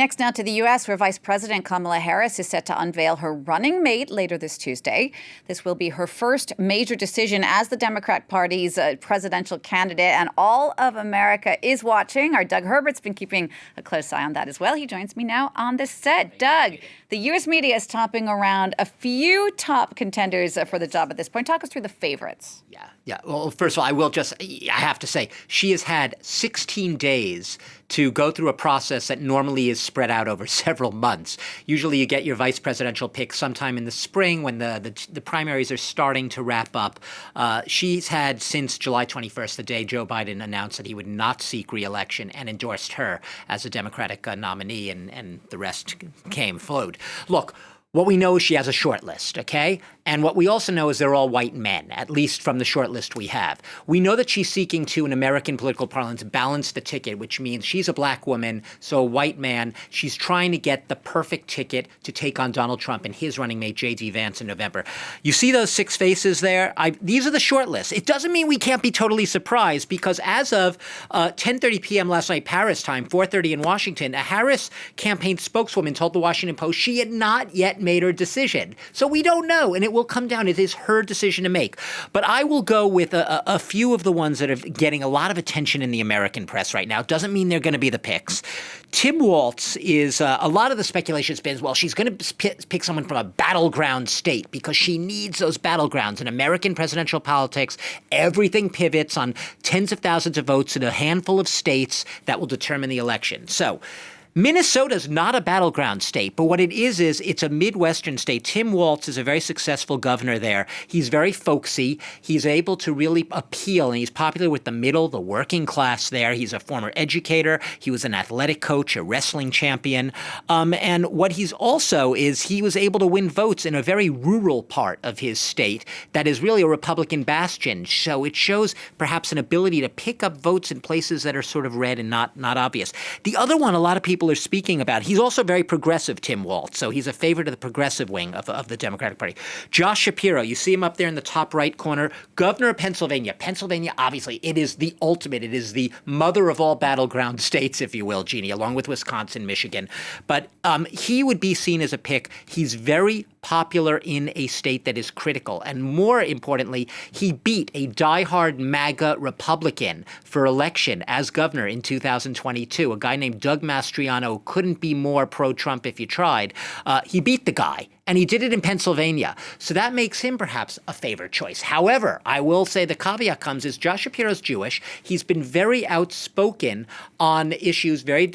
Next now to the U.S., where Vice President Kamala Harris is set to unveil her running mate later this Tuesday. This will be her first major decision as the Democrat Party's presidential candidate, and all of America is watching. Our Doug Herbert's been keeping a close eye on that as well. He joins me now on the set. Doug, the U.S. media is topping around a few top contenders for the job at this point. Talk us through the favorites. Yeah. Well, first of all, I have to say, she has had 16 days to go through a process that normally is spread out over several months. Usually you get your vice presidential pick sometime in the spring when the primaries are starting to wrap up. She's had since July 21st, the day Joe Biden announced that he would not seek re-election, and endorsed her as a Democratic nominee, and the rest flowed. Look, what we know is she has a short list, okay? And what we also know is they're all white men, at least from the short list we have. We know that she's seeking to, in American political parlance, balance the ticket, which means she's a black woman, so a white man. She's trying to get the perfect ticket to take on Donald Trump and his running mate, J.D. Vance, in November. You see those six faces there? These are the short lists. It doesn't mean we can't be totally surprised, because as of 10:30 p.m. last night, Paris time, 4:30 in Washington, a Harris campaign spokeswoman told the Washington Post she had not yet made her decision. So we don't know, and it will come down. It is her decision to make. But I will go with a few of the ones that are getting a lot of attention in the American press right now. Doesn't mean they're going to be the picks. Tim Walz is a lot of the speculation has been, well, she's going to pick someone from a battleground state because she needs those battlegrounds. In American presidential politics, everything pivots on tens of thousands of votes in a handful of states that will determine the election. So Minnesota's not a battleground state, but what it is it's a Midwestern state. Tim Walz is a very successful governor there. He's very folksy. He's able to really appeal, and he's popular with the middle, the working class there. He's a former educator. He was an athletic coach, a wrestling champion. And what he's also is he was able to win votes in a very rural part of his state that is really a Republican bastion. So it shows perhaps an ability to pick up votes in places that are sort of red and not obvious. The other one, a lot of people are speaking about. He's also very progressive, Tim Walz, so he's a favorite of the progressive wing of the Democratic Party. Josh Shapiro, you see him up there in the top right corner, governor of Pennsylvania. Pennsylvania, obviously, it is the ultimate. It is the mother of all battleground states, if you will, Jeannie, along with Wisconsin, Michigan. But he would be seen as a pick. He's very popular in a state that is critical. And more importantly, he beat a diehard MAGA Republican for election as governor in 2022, a guy named Doug Mastriano. Couldn't be more pro-Trump if you tried. He beat the guy, and he did it in Pennsylvania. So that makes him perhaps a favored choice. However, I will say the caveat comes is Josh Shapiro's Jewish. He's been very outspoken on issues, very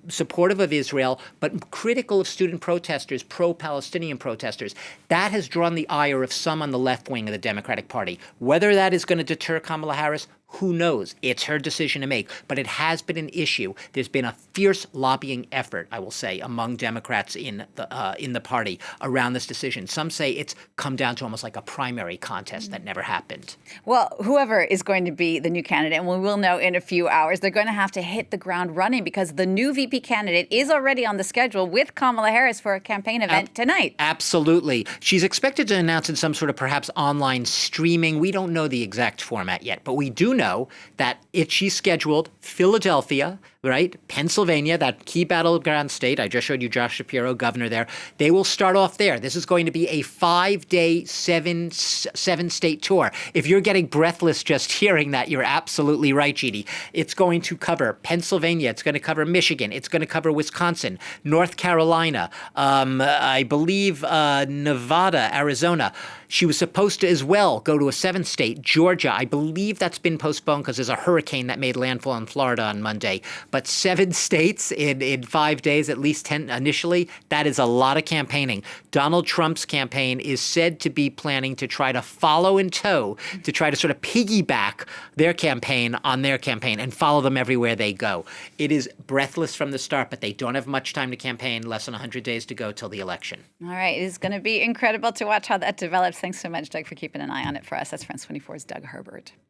supportive of Israel, but critical of student protesters, pro-Palestinian protesters. That has drawn the ire of some on the left wing of the Democratic Party. Whether that is going to deter Kamala Harris, who knows? It's her decision to make, but it has been an issue. There's been a fierce lobbying effort, I will say, among Democrats in the party around this decision. Some say it's come down to almost like a primary contest that never happened. Well, whoever is going to be the new candidate, and we will know in a few hours, they're going to have to hit the ground running because the new VP candidate is already on the schedule with Kamala Harris for a campaign event tonight. Absolutely. She's expected to announce in some sort of perhaps online streaming. We don't know the exact format yet, but we do know that she's scheduled Philadelphia, right? Pennsylvania, that key battleground state. I just showed you Josh Shapiro, governor there. They will start off there. This is going to be a 5-day, seven-state tour. If you're getting breathless just hearing that, you're absolutely right, Jeannie. It's going to cover Pennsylvania. It's going to cover Michigan. It's going to cover Wisconsin, North Carolina, I believe Nevada, Arizona. She was supposed to as well go to a 7th state, Georgia. I believe that's been postponed because there's a hurricane that made landfall in Florida on Monday. But 7 states in 5 days, at least 10 initially, that is a lot of campaigning. Donald Trump's campaign is said to be planning to try to follow in tow, to try to sort of piggyback their campaign on their campaign and follow them everywhere they go. It is breathless from the start, but they don't have much time to campaign, less than 100 days to go till the election. All right. It is going to be incredible to watch how that develops. Thanks so much, Doug, for keeping an eye on it for us. That's France 24's Doug Herbert.